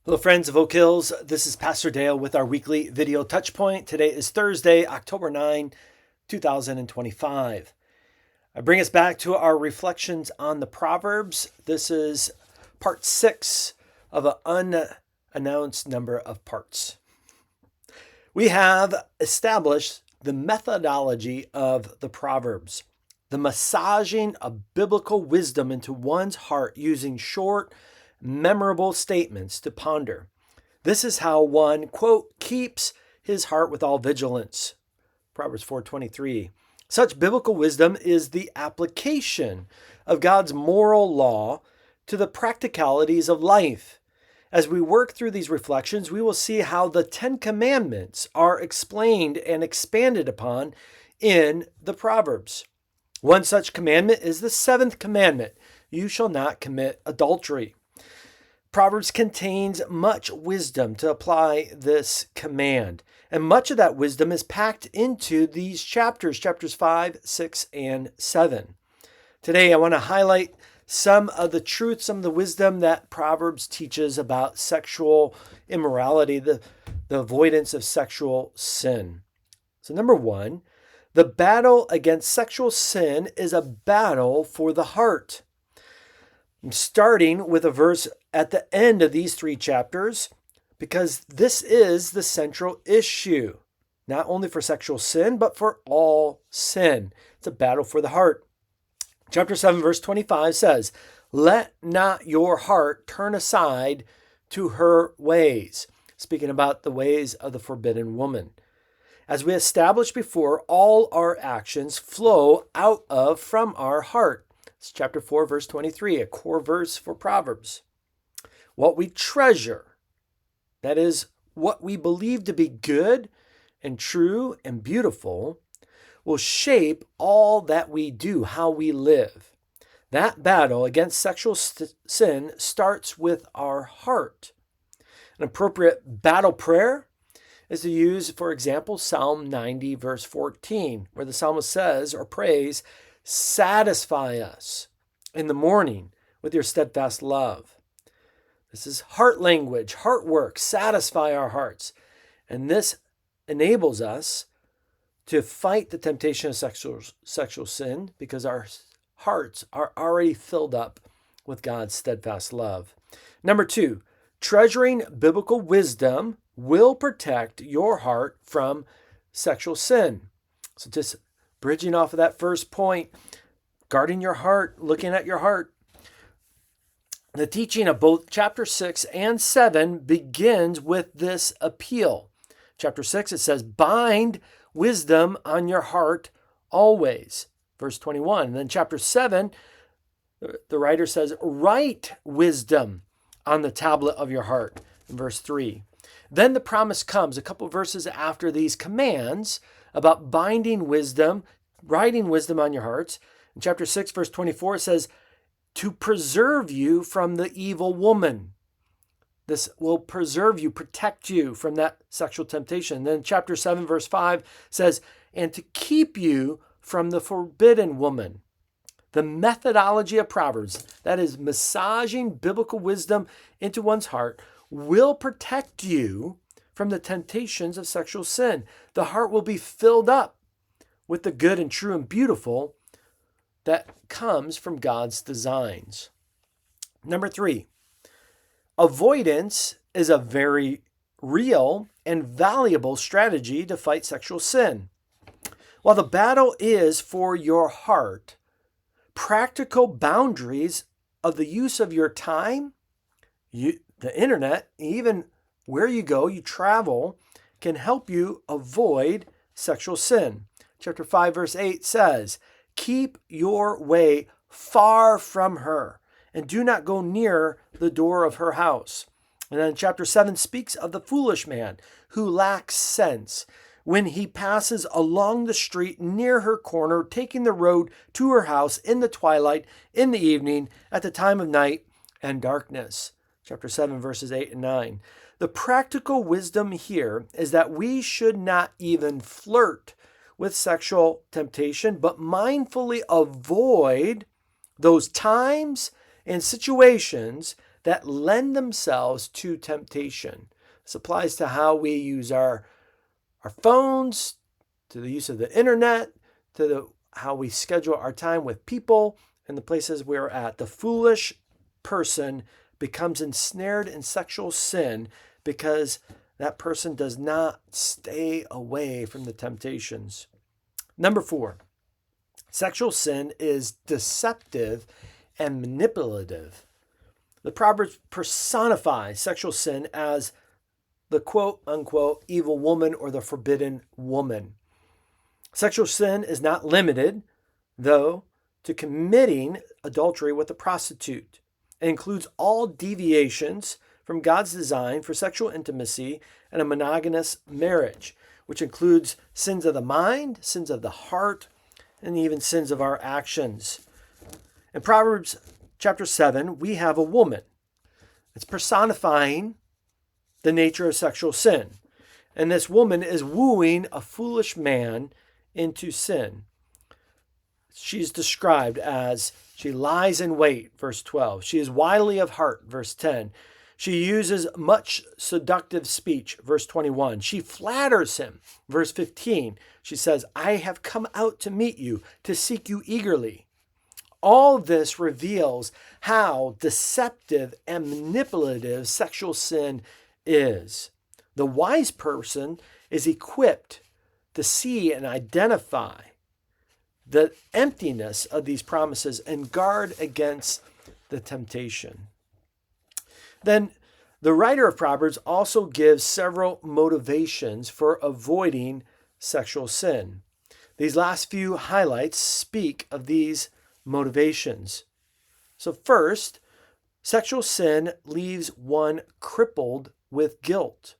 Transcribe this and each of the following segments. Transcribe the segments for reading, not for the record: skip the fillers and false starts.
Hello friends of Oak Hills, this is Pastor Dale with our weekly video Touchpoint. Today is Thursday, October 9, 2025. I bring us back to our reflections on the Proverbs. This is part 6 of an unannounced number of parts. We have established the methodology of the Proverbs, the massaging of biblical wisdom into one's heart using short, memorable statements to ponder. This is how one, quote, keeps his heart with all vigilance. Proverbs 4:23. Such biblical wisdom is the application of God's moral law to the practicalities of life. As we work through these reflections, we will see how the Ten Commandments are explained and expanded upon in the Proverbs. One such commandment is the seventh commandment: you shall not commit adultery. Proverbs contains much wisdom to apply this command, and much of that wisdom is packed into these chapters 5, 6, and 7. Today, I want to highlight some of the truth, some of the wisdom that Proverbs teaches about sexual immorality, the avoidance of sexual sin. So number one, the battle against sexual sin is a battle for the heart. I'm starting with a verse at the end of these 3 chapters because this is the central issue, not only for sexual sin, but for all sin. It's a battle for the heart. Chapter 7, verse 25 says, "Let not your heart turn aside to her ways," speaking about the ways of the forbidden woman. As we established before, all our actions flow out of from our heart. It's chapter 4, verse 23, a core verse for Proverbs. What we treasure, that is, what we believe to be good and true and beautiful, will shape all that we do, how we live. That battle against sexual sin starts with our heart. An appropriate battle prayer is to use, for example, Psalm 90, verse 14, where the psalmist says or prays, "Satisfy us in the morning with your steadfast love." This is heart language, heart work, satisfy our hearts. And this enables us to fight the temptation of sexual sin because our hearts are already filled up with God's steadfast love. Number 2, treasuring biblical wisdom will protect your heart from sexual sin. So just bridging off of that first point, guarding your heart, looking at your heart. The teaching of both chapter 6 and 7 begins with this appeal. Chapter 6, it says, "Bind wisdom on your heart always." Verse 21. And then chapter 7, the writer says, "Write wisdom on the tablet of your heart." In verse 3. Then the promise comes a couple verses after these commands about binding wisdom, writing wisdom on your hearts. In chapter 6, verse 24, it says, "To preserve you from the evil woman." This will preserve you, protect you from that sexual temptation. Then chapter 7, verse 5 says, "And to keep you from the forbidden woman." The methodology of Proverbs, that is massaging biblical wisdom into one's heart, will protect you from the temptations of sexual sin. The heart will be filled up with the good and true and beautiful that comes from God's designs. Number 3, avoidance is a very real and valuable strategy to fight sexual sin. While the battle is for your heart, practical boundaries of the use of your time, the internet, even where you go, you travel, can help you avoid sexual sin. Chapter 5, verse 8 says, "Keep your way far from her, and do not go near the door of her house." And then chapter 7 speaks of the foolish man who lacks sense when he passes along the street near her corner, taking the road to her house in the twilight, in the evening, at the time of night and darkness. Chapter 7, verses 8 and 9. The practical wisdom here is that we should not even flirt with sexual temptation, but mindfully avoid those times and situations that lend themselves to temptation. This applies to how we use our phones, to the use of the internet, to how we schedule our time with people and the places we're at. The foolish person becomes ensnared in sexual sin because that person does not stay away from the temptations. Number 4, sexual sin is deceptive and manipulative. The Proverbs personify sexual sin as the quote-unquote evil woman or the forbidden woman. Sexual sin is not limited, though, to committing adultery with a prostitute. It includes all deviations from God's design for sexual intimacy and a monogamous marriage, which includes sins of the mind, sins of the heart, and even sins of our actions. In Proverbs chapter 7, we have a woman. It's personifying the nature of sexual sin. And this woman is wooing a foolish man into sin. She's described as she lies in wait, verse 12. She is wily of heart, verse 10. She uses much seductive speech, verse 21. She flatters him, verse 15. She says, I have come out to meet you, to seek you eagerly. All this reveals how deceptive and manipulative sexual sin is. The wise person is equipped to see and identify the emptiness of these promises and guard against the temptation. Then the writer of Proverbs also gives several motivations for avoiding sexual sin. These last few highlights speak of these motivations. So first, sexual sin leaves one crippled with guilt.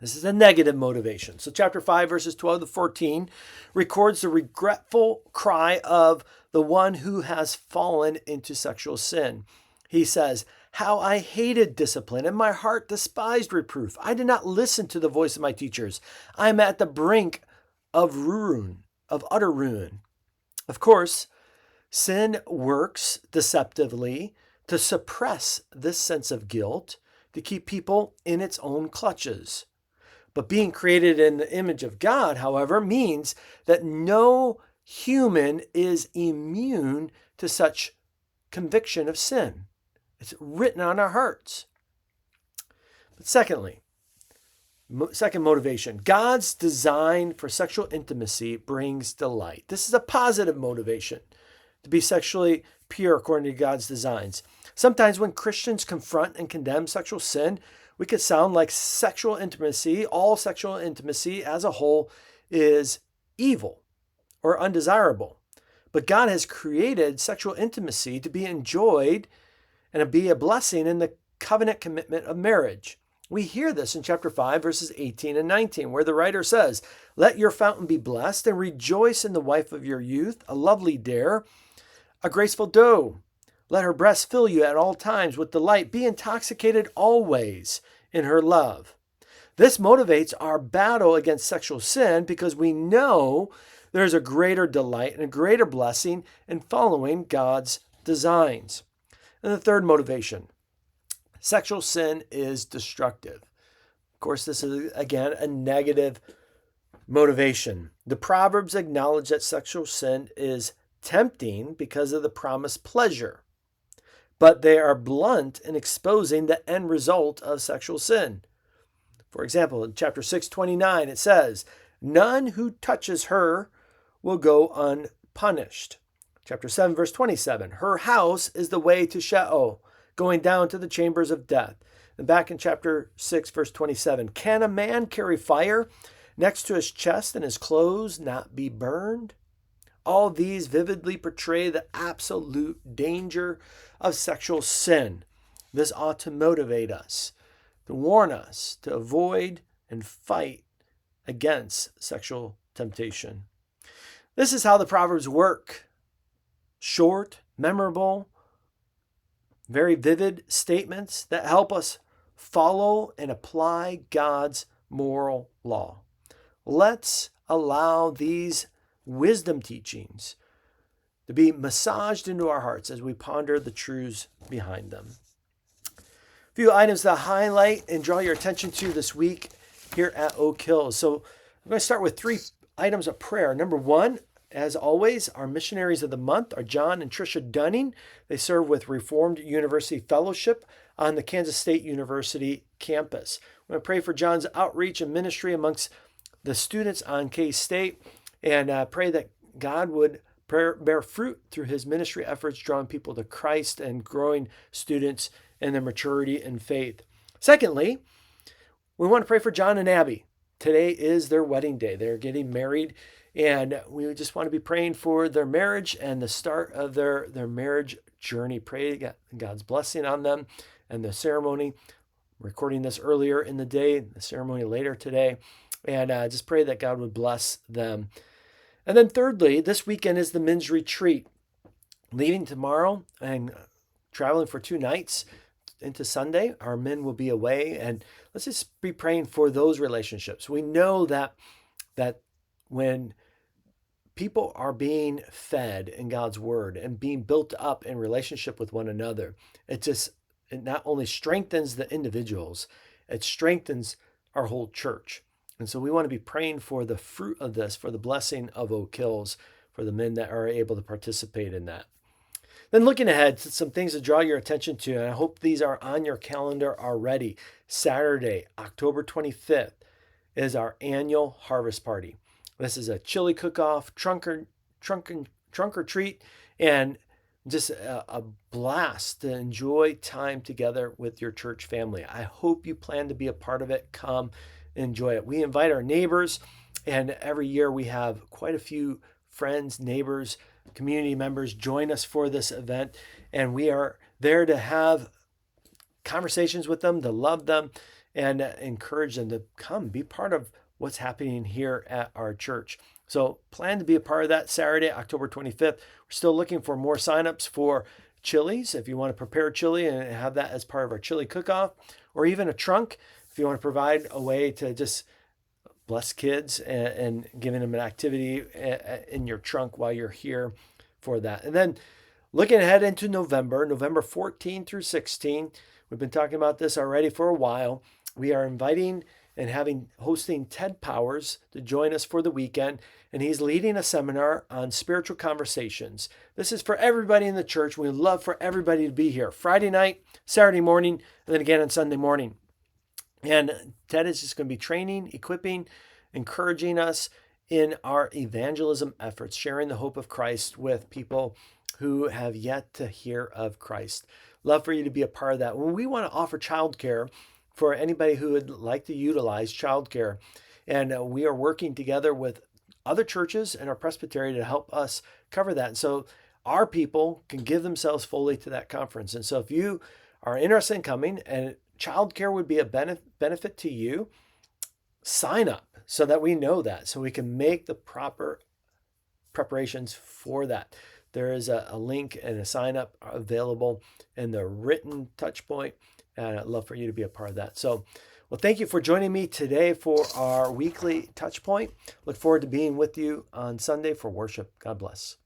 This is a negative motivation. So chapter 5, verses 12 to 14 records the regretful cry of the one who has fallen into sexual sin. He says, how I hated discipline, and my heart despised reproof. I did not listen to the voice of my teachers. I am at the brink of ruin, of utter ruin. Of course, sin works deceptively to suppress this sense of guilt, to keep people in its own clutches. But being created in the image of God, however, means that no human is immune to such conviction of sin. It's written on our hearts. But secondly, second motivation, God's design for sexual intimacy brings delight. This is a positive motivation, to be sexually pure according to God's designs. Sometimes when Christians confront and condemn sexual sin, we could sound like sexual intimacy, all sexual intimacy as a whole, is evil or undesirable. But God has created sexual intimacy to be enjoyed and to be a blessing in the covenant commitment of marriage. We hear this in chapter 5, verses 18 and 19, where the writer says, let your fountain be blessed and rejoice in the wife of your youth, a lovely dare, a graceful doe. Let her breast fill you at all times with delight. Be intoxicated always in her love. This motivates our battle against sexual sin because we know there's a greater delight and a greater blessing in following God's designs. And the third motivation, sexual sin is destructive. Of course, this is, again, a negative motivation. The Proverbs acknowledge that sexual sin is tempting because of the promised pleasure, but they are blunt in exposing the end result of sexual sin. For example, in chapter 6:29, it says, none who touches her will go unpunished. Chapter 7, verse 27, her house is the way to Sheol, going down to the chambers of death. And back in chapter 6, verse 27, can a man carry fire next to his chest and his clothes not be burned? All these vividly portray the absolute danger of sexual sin. This ought to motivate us, to warn us, to avoid and fight against sexual temptation. This is how the Proverbs work. Short, memorable, very vivid statements that help us follow and apply God's moral law. Let's allow these wisdom teachings to be massaged into our hearts as we ponder the truths behind them. few items to highlight and draw your attention to this week here at Oak Hills. So I'm going to start with 3 items of prayer. Number 1, as always, our missionaries of the month are John and Tricia Dunning. They serve with Reformed University Fellowship on the Kansas State University campus. I'm going to pray for John's outreach and ministry amongst the students on K-State, and pray that God would bear fruit through his ministry efforts, drawing people to Christ and growing students in their maturity and faith. Secondly, we want to pray for John and Abby. Today is their wedding day. They're getting married, and we just want to be praying for their marriage and the start of their marriage journey. Pray God's blessing on them and the ceremony. I'm recording this earlier in the day, the ceremony later today, and just pray that God would bless them. And then thirdly, this weekend is the men's retreat. Leaving tomorrow and traveling for 2 nights into Sunday, our men will be away, and let's just be praying for those relationships. We know that when people are being fed in God's word and being built up in relationship with one another, it not only strengthens the individuals, it strengthens our whole church. And so we want to be praying for the fruit of this, for the blessing of Oak Hills, for the men that are able to participate in that. Then looking ahead, some things to draw your attention to, and I hope these are on your calendar already. Saturday, October 25th, is our annual harvest party. This is a chili cook-off, trunk or treat, and just a blast to enjoy time together with your church family. I hope you plan to be a part of it. Come enjoy it. We invite our neighbors, and every year we have quite a few friends, neighbors, community members join us for this event, and we are there to have conversations with them, to love them, and encourage them to come be part of what's happening here at our church. So plan to be a part of that Saturday, October 25th. We're still looking for more signups for chilies. If you want to prepare chili and have that as part of our chili cook-off, or even a trunk, if you want to provide a way to just bless kids and giving them an activity in your trunk while you're here for that. And then looking ahead into November 14 through 16, we've been talking about this already for a while. We are inviting and hosting Ted Powers to join us for the weekend, and he's leading a seminar on spiritual conversations. This is for everybody in the church. We'd love for everybody to be here Friday night, Saturday morning, and then again on Sunday morning. And Ted is just going to be training, equipping, encouraging us in our evangelism efforts, sharing the hope of Christ with people who have yet to hear of Christ. Love for you to be a part of that. When we want to offer childcare for anybody who would like to utilize childcare, and we are working together with other churches and our presbytery to help us cover that. And so our people can give themselves fully to that conference. And so if you are interested in coming and childcare would be a benefit to you, sign up so that we know that, so we can make the proper preparations for that. There is a link and a sign up available in the written Touchpoint, and I'd love for you to be a part of that. So, well, thank you for joining me today for our weekly Touchpoint. Look forward to being with you on Sunday for worship. God bless.